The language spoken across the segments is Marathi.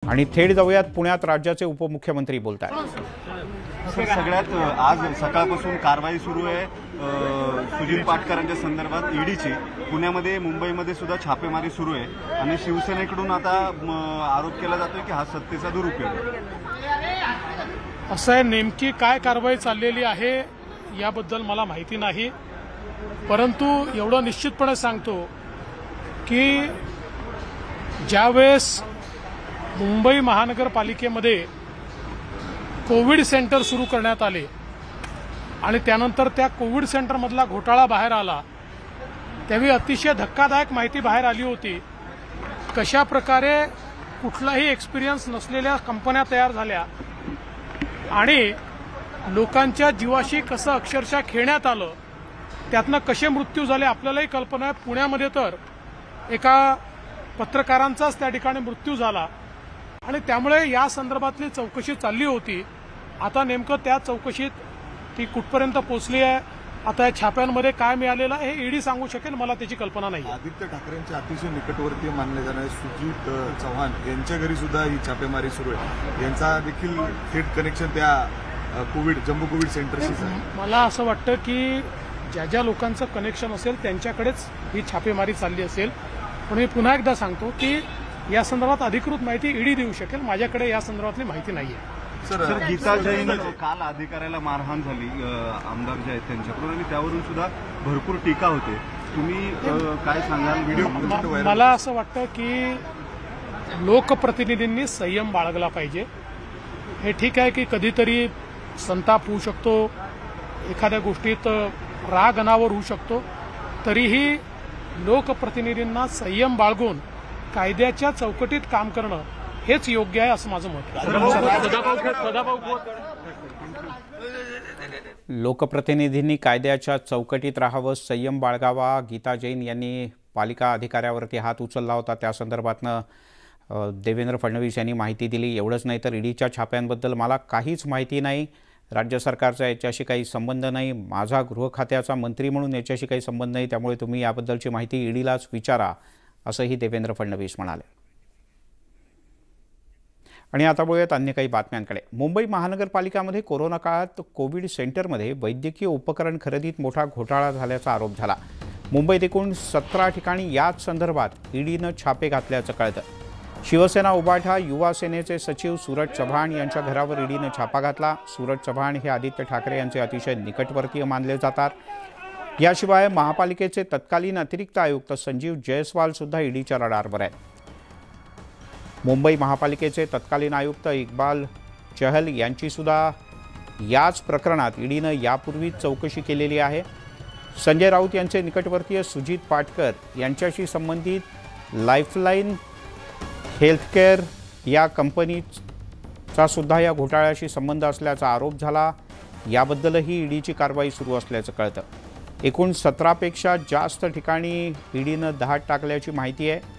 आणि थेट जाऊयात पुण्यात राज्याचे उपमुख्यमंत्री बोलतात। सगळ्यात आज सकाळपासून कारवाई सुरू आहे सुजित पाटकरांच्या संदर्भात ईडीची। पुण्यामध्ये मुंबईमध्ये सुद्धा छापेमारी सुरू आहे आणि शिवसेनेकडून आता आरोप केला जातोय की हा सत्तेचा दुरुपयोग आहे। असं आहे, नेमकी काय कारवाई चाललेली आहे याबद्दल मला माहिती नाही, परंतु एवढं निश्चितपणे सांगतो की ज्यावेळेस मुंबई महानगरपालिकेमध्ये कोविड सेंटर सुरू करण्यात आले आणि त्यानंतर त्या कोविड सेंटरमधला घोटाळा बाहेर आला, त्यावेळी अतिशय धक्कादायक माहिती बाहेर आली होती। कशा प्रकारे कुठलाही एक्सपिरियन्स नसलेल्या कंपन्या तयार झाल्या आणि लोकांच्या जीवाशी कसं अक्षरशः खेळण्यात आलं, त्यातनं कसे मृत्यू झाले आपल्यालाही कल्पना आहे। पुण्यामध्ये तर एका पत्रकारांचाच त्या ठिकाणी मृत्यू झाला आणि त्यामुळे या संदर्भातली चौकशी चालली होती। आता नेमकं त्या चौकशीत ती कुठपर्यंत पोहोचली आहे, आता या छाप्यांमध्ये काय मिळालेलं आहे हे ईडी सांगू शकेल, मला त्याची कल्पना नाही। आदित्य ठाकरेंच्या अतिशय निकटवर्तीय मानले जाणारे सुजित चव्हाण यांच्या घरी सुद्धा ही छापेमारी सुरू आहे। यांचा देखील थेट कनेक्शन त्या जम्बो कोविड सेंटरशी आहे। मला असं वाटतं की ज्या ज्या लोकांचं कनेक्शन असेल त्यांच्याकडेच ही छापेमारी चालली असेल, पण मी पुन्हा एकदा सांगतो की या संदर्भात अधिकृत माहिती ईडी देऊ शकेल, माझ्याकडे या संदर्भातली माहिती नाहीये। सर, गीता जैन काल अधिकाऱ्याला मारहाण झाली आमदार जे आहेत त्यांच्याकडून आणि त्यावरून सुद्धा भरपूर टीका होते, तुम्ही काय सांगाल? व्हिडिओ मला असं वाटतं की लोकप्रतिनिधींनी संयम बाळगला पाहिजे। हे ठीक आहे की कधीतरी संताप होऊ शकतो, एखाद्या गोष्टीत राग अनावर होऊ शकतो, तरीही लोकप्रतिनिधींना संयम बाळगून कायद्याच्या चौकटीत काम करणं हेच योग्य आहे असं माझं मत आहे। लोकप्रतिनिधींनी कायद्याच्या चौकटीत राहावं, संयम बाळगावा। गीता जैन यांनी पालिका अधिकाऱ्यावरती हात उचलला होता, त्या संदर्भातनं देवेंद्र फडणवीस यांनी माहिती दिली। एवढंच नाही तर ईडीच्या छाप्यांबद्दल मला काहीच माहिती नाही, राज्य सरकारचा याच्याशी काही संबंध नाही, माझा गृह खात्याचा मंत्री म्हणून याच्याशी काही संबंध नाही, त्यामुळे तुम्ही याबद्दलची माहिती ईडीलाच विचारा असंही देवेंद्र फडणवीस म्हणाले। आणि आता बोलूयात अन्य काही बातम्यांकडे। मुंबई महानगरपालिकामध्ये कोरोना काळात कोविड सेंटरमध्ये वैद्यकीय उपकरण खरेदीत मोठा घोटाळा झाल्याचा आरोप झाला। मुंबईत एकूण 17 ठिकाणी याच संदर्भात ईडीनं छापे घातल्याचं कळतं। शिवसेना उभाठा युवा सेनेचे सचिव सूरज चव्हाण यांच्या घरावर ईडीनं छापा घातला। सूरज चव्हाण हे आदित्य ठाकरे यांचे अतिशय निकटवर्तीय मानले जातात। याशिवाय महापालिकेचे तत्कालीन अतिरिक्त आयुक्त संजीव जयस्वाल सुद्धा ईडीच्या रडारवर आहेत। मुंबई महापालिकेचे तत्कालीन आयुक्त इक्बाल चहल यांची सुद्धा याच प्रकरणात ईडीनं यापूर्वीच चौकशी केलेली आहे। संजय राऊत यांचे निकटवर्तीय सुजित पाटकर यांच्याशी संबंधित लाईफलाईन हेल्थकेअर या कंपनीचा सुद्धा या घोटाळ्याशी संबंध असल्याचा आरोप झाला। याबद्दलही ईडीची कारवाई सुरू असल्याचं कळतं। एकूण 17पेक्षा जास्त ठिकाणी ईडीनं धाड टाकल्याची माहिती आहे।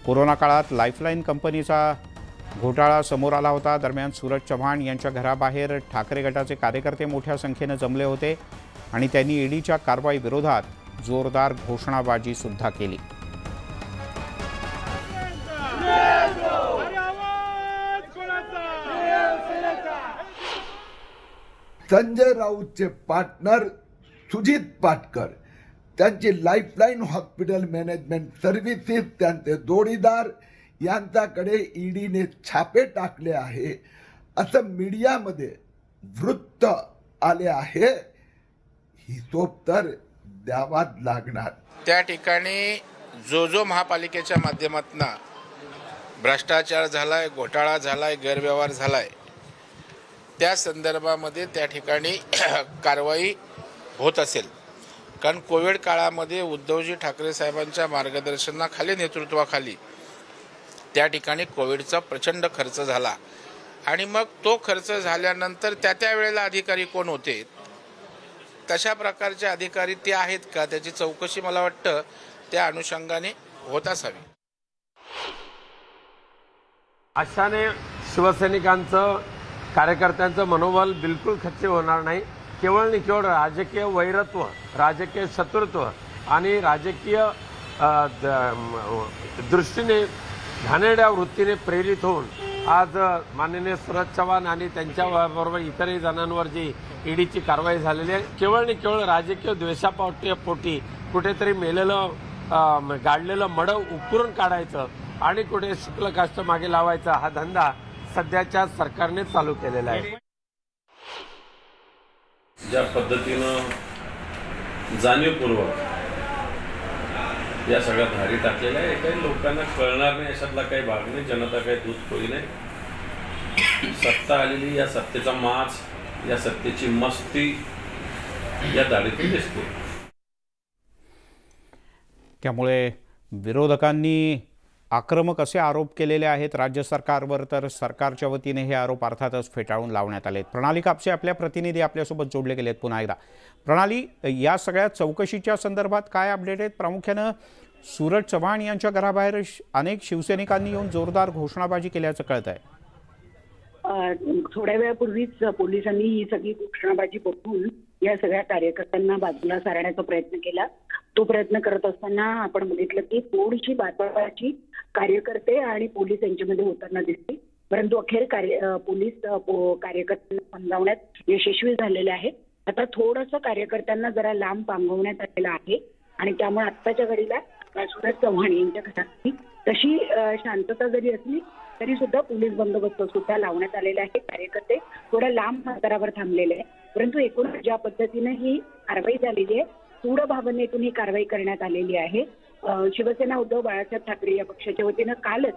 कोरोना काळात लाईफलाईन कंपनीचा घोटाळा समोर आला होता। दरम्यान सूरज चव्हाण यांच्या घराबाहेर ठाकरे गटाचे कार्यकर्ते मोठ्या संख्येनं जमले होते आणि त्यांनी ईडीच्या कारवाई विरोधात जोरदार घोषणाबाजी सुद्धा केली। संजय राऊतचे पार्टनर सुजित पाटकर, त्यांची लाईफलाईन हॉस्पिटल मॅनेजमेंट सर्व्हिसेस, त्यांचे जोडीदार यांच्याकडे ईडीने छापे टाकले आहे असं मीडियामध्ये वृत्त आले आहे। हिशोब तर द्यावाच लागणार। त्या ठिकाणी जो महापालिकेच्या माध्यमातून भ्रष्टाचार झालाय, घोटाळा झालाय, गैरव्यवहार झालाय, त्या संदर्भामध्ये त्या ठिकाणी कारवाई होत असेल। कारण कोविड काळामध्ये उद्धवजी ठाकरे साहेबांच्या मार्गदर्शनाखाली, नेतृत्वाखाली त्या ठिकाणी कोविडचा प्रचंड खर्च झाला आणि मग तो खर्च झाल्यानंतर त्या वेळेला अधिकारी कोण होते, तशा प्रकारचे अधिकारी ते आहेत का, त्याची चौकशी मला वाटतं त्या अनुषंगाने होत असावी। अशाने शिवसैनिकांचं, कार्यकर्त्यांचं मनोबल बिलकुल खच्ची होणार नाही। केवळ आणि केवळ राजकीय वैरत्व, राजकीय शत्रुत्व आणि राजकीय दृष्टीने घाणेरड्या वृत्तीने प्रेरित होऊन आज माननीय सूरज चव्हाण आणि त्यांच्याबरोबर इतरही जणांवर जी ईडीची कारवाई झालेली आहे केवळ आणि केवळ राजकीय द्वेषापोटी कुठेतरी मेलेलं गाडलेलं मडं उकरून काढायचं आणि कुठे शुक्ल काष्ट मागे लावायचा हा धंदा सध्याच्या सरकारने चालू केलेला आहे. ज्या पद्धतीनं जाणीवपूर्वक या सगळ्या धाडी टाकलेल्या आहे काही लोकांना कळणार नाही अशातला काही भाग नाही. जनता काही दूध पोळी नाही. सत्ता आलेली या सत्तेचा माज या सत्तेची मस्ती या धाडीतून दिसते. त्यामुळे विरोधकांनी आक्रमक असे आरोप केलेले आहेत राज्य सरकारवर, तर सरकारच्या वतीने हे आरोप अर्थातच फेटाळून लावण्यात आलेत. प्रणाली कापसे आपल्या प्रतिनिधी आपल्यासोबत जोडले गेलेत पुन्हा एकदा. प्रणाली, या सगळ्या चौकशीच्या संदर्भात काय अपडेट आहेत? प्रामुख्यानं सूरज चव्हाण यांच्या घराबाहेर अनेक शिवसैनिकांनी येऊन जोरदार घोषणाबाजी केल्याचं कळत आहे. थोड्या वेळापूर्वीच पोलिसांनी ही सगळी घोषणाबाजी बघून या सगळ्या कार्यकर्त्यांना बाजूला सारण्याचा प्रयत्न केला. तो प्रयत्न करत असताना आपण बघितलं की थोडीशी बातमीची कार्यकर्ते आणि पोलीस यांच्यामध्ये होताना दिसते, परंतु अखेर पोलीस कार्यकर्त्यांना समजावण्यात यशस्वी झालेले आहेत. आता थोडंसं कार्यकर्त्यांना जरा लांब पांगवण्यात आलेलं आहे आणि त्यामुळे आत्ताच्या घडीला सूरज चव्हाण यांच्या घरात तशी शांतता जरी असली तरी सुद्धा पोलीस बंदोबस्त सुद्धा लावण्यात आलेला आहे. कार्यकर्ते थोड्या लांब अंतरावर थांबलेले आहे, परंतु एकूण ज्या पद्धतीने ही कारवाई झालेली आहे सूड भावनेतून ही कारवाई करण्यात आलेली आहे. शिवसेना उद्धव बाळासाहेब ठाकरे या पक्षाच्या वतीनं कालच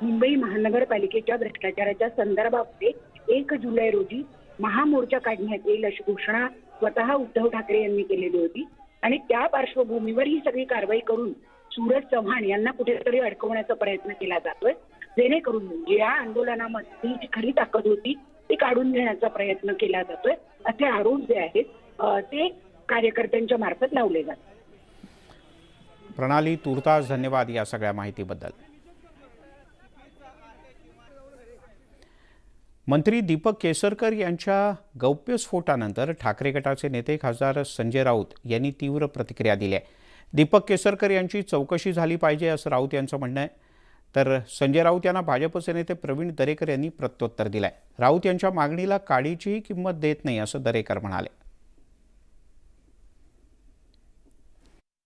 मुंबई महानगरपालिकेच्या भ्रष्टाचाराच्या संदर्भामध्ये 1 जुलै रोजी महामोर्चा काढण्यात येईल अशी घोषणा स्वतः उद्धव ठाकरे यांनी केलेली होती आणि त्या पार्श्वभूमीवर ही सगळी कारवाई करून सूरज चव्हाण यांना कुठेतरी अडकवण्याचा प्रयत्न केला जातोय, जेणेकरून या आंदोलनामध्ये जी खरी ताकद होती ती काढून घेण्याचा प्रयत्न केला जातोय असे आरोप जे आहेत ते कार्यकर्त्यांच्या मार्फत लावले जातात. प्रणाली, तुर्तास धन्यवाद या सगळ्या माहितीबद्दल. मंत्री दीपक केसरकर यांच्या गौप्यस्फोटानंतर ठाकरे गटाचे नेते खासदार संजय राऊत यांनी तीव्र प्रतिक्रिया दिली आहे. दीपक केसरकर यांची चौकशी झाली पाहिजे असं राऊत यांचं म्हणणं आहे, तर संजय राऊत यांना भाजपचे नेते प्रवीण दरेकर यांनी प्रत्युत्तर दिलं आहे. राऊत यांच्या मागणीला काडीचीही किंमत देत नाही असं दरेकर म्हणाले.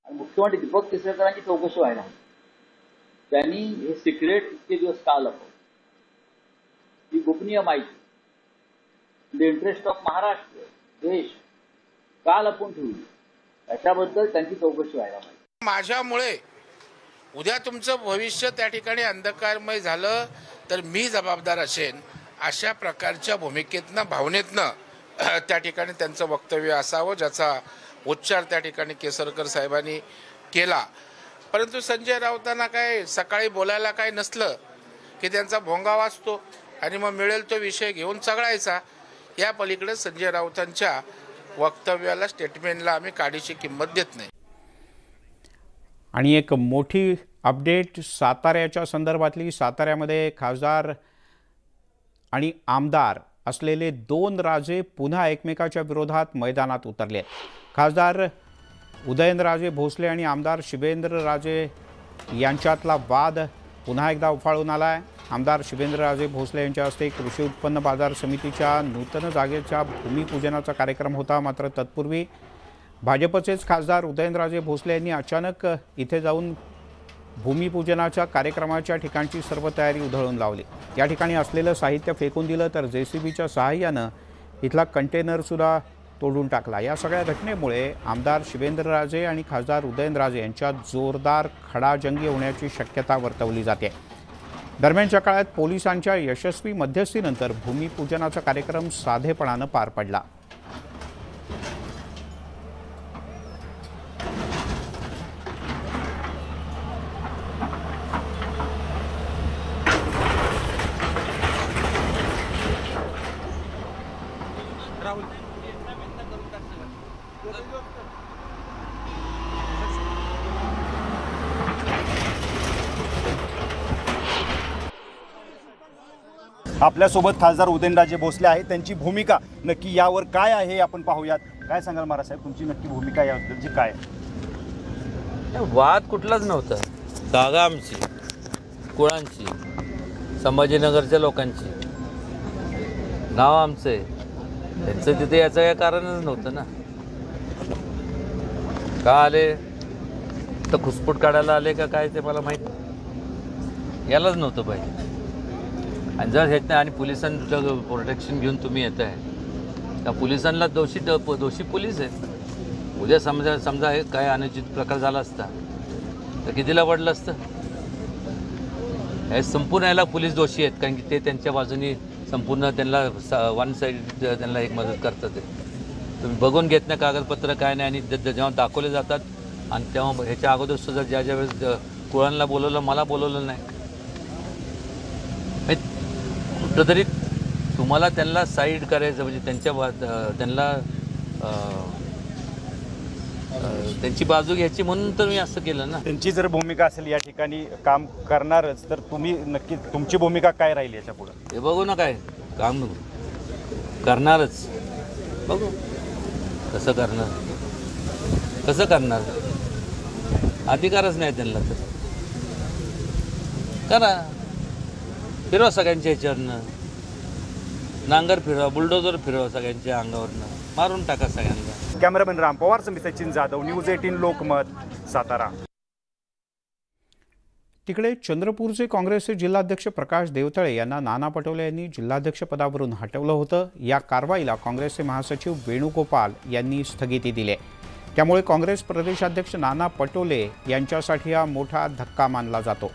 मुख्यमंत्री दीपक केसरकरांची चौकशी व्हायला त्यांनी हे सिक्रेट इतके दिवस का लपवलं, ही गोपनीय माहिती द इंटरेस्ट ऑफ महाराष्ट्र देश का लपवून ठेवली याच्याबद्दल त्यांची चौकशी व्हायला पाहिजे. माझ्यामुळे उद्या तुमचं भविष्य त्या ठिकाणी अंधकारमय झालं तर मी जबाबदार असेन अशा प्रकारच्या भूमिकेतनं भावनेतनं त्या ठिकाणी त्यांचं वक्तव्य असावं ज्याचा उच्चार त्या ठिकाणी केसरकर साहेबांनी केला. परंतु संजय राऊतांना काय सकाळी बोलायला काय नसलं की त्यांचा भोंगा वाजतो आणि मग मिळेल तो विषय घेऊन चघळायचा. या पलीकडे संजय राऊतांच्या वक्तव्याला स्टेटमेंटला आम्ही काडीची किंमत देत नाही. आणि एक मोठी अपडेट साताऱ्याच्या संदर्भातली. साताऱ्यामध्ये खासदार आणि आमदार असलेले 2 राजे पुन्हा एकमेकाच्या विरोधात मैदानात उतरले. खासदार उदयनराजे भोसले आणि आमदार शिवेंद्रराजे यांच्यातला वाद पुन्हा एकदा उफाळून आला आहे. आमदार शिवेंद्रराजे भोसले यांच्या हस्ते कृषी उत्पन्न बाजार समितीच्या नूतन जागेच्या भूमिपूजनाचा कार्यक्रम होता, मात्र तत्पूर्वी भाजपचेच खासदार उदयनराजे भोसले यांनी अचानक इथे जाऊन भूमिपूजनाच्या कार्यक्रमाच्या ठिकाणची सर्व तयारी उधळून लावली. या ठिकाणी असलेलं साहित्य फेकून दिलं तर JCBच्या सहाय्यानं इथला कंटेनरसुद्धा तोडून टाकला. या सगळ्या घटनेमुळे आमदार शिवेंद्रराजे आणि खासदार उदयनराजे यांच्यात जोरदार खडाजंगी होण्याची शक्यता वर्तवली जाते. दरम्यानच्या काळात पोलिसांच्या यशस्वी मध्यस्थीनंतर भूमिपूजनाचा कार्यक्रम साधेपणानं पार पडला. आपल्यासोबत खासदार उदयनराजे भोसले आहेत. त्यांची भूमिका नक्की यावर काय आहे आपण पाहूयात. काय सांगाल महाराज साहेब, तुमची नक्की भूमिका याबद्दलची काय? वाद कुठलाच नव्हता, जागा आमची कुळांची संभाजीनगरच्या लोकांची, नाव आमचं आहे, त्यांचं तिथे याचं काही कारणच नव्हतं ना. का आले तर खुसपूट काढायला आले का काय ते मला माहीत नाही. यालाच नव्हतं पाहिजे. आणि जर ह्यात आणि पोलिसांचं प्रोटेक्शन घेऊन तुम्ही येत आहे, त्या पोलिसांना दोषी पोलीस आहेत. उद्या समजा हे काय अनुचित प्रकार झाला असता तर कितीला पडलं असतं. हे संपूर्ण याला पोलीस दोषी आहेत, कारण की ते त्यांच्या बाजूनी संपूर्ण त्यांना वन साईड त्यांना एक मदत करतात. तुम्ही बघून घेत नाही कागदपत्र काय नाही, आणि जेव्हा दाखवले जातात आणि तेव्हा ह्याच्या अगोदर सुद्धा ज्या वेळेस कुळांना बोलवलं, मला बोलवलं नाही. कुठंतरी तुम्हाला त्यांना साईड करायचं, म्हणजे त्यांना त्यांची बाजू घ्यायची म्हणून तर मी असं केलं ना. त्यांची जर भूमिका असेल या ठिकाणी काम करणारच, तर तुम्ही नक्की तुमची भूमिका काय राहील याच्या पुढे? हे बघू ना, काय काम करणारच, बघू कसं करणार. अधिकारच नाही त्यांना, तर करा, फिरवा सगळ्यांच्या ह्याच्यावरनं, नांगर फिरवा, बुलडोजर फिरवा सगळ्यांच्या अंगावरनं, मारून टाका सगळ्यांना. कॅमेरामॅन राम पवार समिती सचिन जाधव, न्यूज 18 लोकमत, सातारा. तिकडे चंद्रपूरचे काँग्रेसचे जिल्हाध्यक्ष प्रकाश देवतळे यांना नाना पटोले यांनी जिल्हाध्यक्ष पदावरून हटवलं होतं. या कारवाईला काँग्रेसचे महासचिव वेणुगोपाल यांनी स्थगिती दिली. त्यामुळे काँग्रेस प्रदेशाध्यक्ष नाना पटोले यांच्यासाठी हा मोठा धक्का मानला जातो.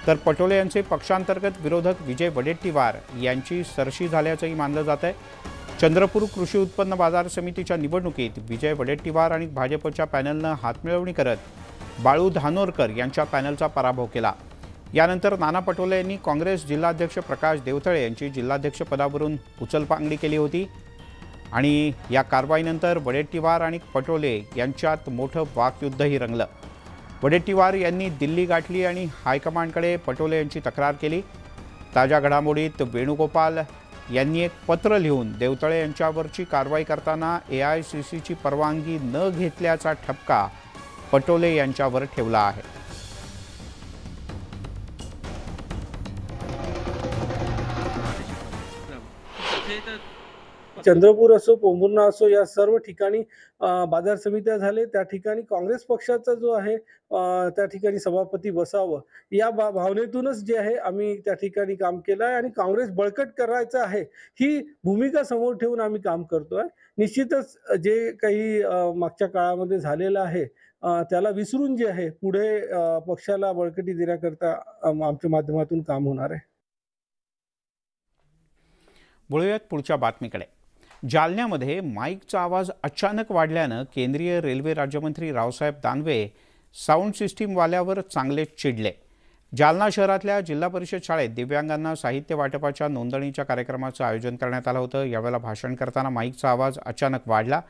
तर पटोले यांचे पक्षांतर्गत विरोधक विजय वडेट्टीवार यांची सरशी झाल्याचंही मानलं जात आहे. चंद्रपूर कृषी उत्पन्न बाजार समितीच्या निवडणुकीत विजय वडेट्टीवार आणि भाजपच्या पॅनलनं हातमिळवणी करत बाळू धानोरकर यांच्या पॅनलचा पराभव केला. यानंतर नाना पटोले यांनी काँग्रेस जिल्हाध्यक्ष प्रकाश देवतळे यांची जिल्हाध्यक्षपदावरून उचलपांगडी केली होती. आणि या कारवाईनंतर वडेट्टीवार आणि पटोले यांच्यात मोठं वाकयुद्धही रंगलं. वडेट्टीवार यांनी दिल्ली गाठली आणि हायकमांडकडे पटोले यांची तक्रार केली. ताज्या घडामोडीत वेणुगोपाल यांनी एक पत्र लिहून देवतळे यांच्यावरची कारवाई करताना AICCची परवानगी न घेतल्याचा ठपका पटोले यांच्यावर ठेवला आहे. चंद्रपूर असो, पोंभुर्णा असो, या सर्व ठिकाणी बाजार समित्या झाले. त्या ठिकाणी काँग्रेस पक्षाचा जो आहे त्या ठिकाणी सभापती बसावं या भावनेतूनच जे आहे आम्ही त्या ठिकाणी काम केलं आहे. आणि काँग्रेस बळकट करायचं आहे ही भूमिका समोर ठेवून आम्ही काम करतो आहे. निश्चितच जे काही मागच्या काळामध्ये झालेलं आहे त्याला विसरून जे आहे पुढे पक्षाला बळकटी देण्याकरता आमच्या माध्यमातून काम होणार आहे. बोलूयात पुढच्या बातमीकडे. जालन्यामध्ये माईकचा आवाज अचानक वाढल्यानं केंद्रीय रेल्वे राज्यमंत्री रावसाहेब दानवे साऊंड सिस्टीमवाल्यावर चांगलेच चिडले. जालना शहरातल्या जिल्हा परिषद शाळेत दिव्यांगांना साहित्य वाटपाच्या नोंदणीच्या कार्यक्रमाचं आयोजन करण्यात आलं होतं. यावेळेला भाषण करताना माईकचा आवाज अचानक वाढला.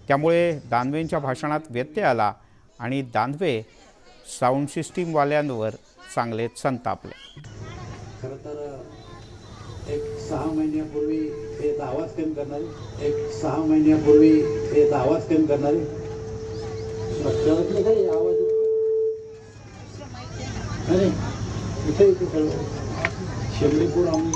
त्यामुळे दानवेंच्या भाषणात व्यत्यय आला आणि दानवे साऊंड सिस्टीमवाल्यांवर चांगलेच संतापले. खरं तर एक 6 महिन्यापूर्वी हे आवाज कमी करणारे, रस्त्यावरती काही आवाज नाही, इथे सर्व शेवडीपूर आम्ही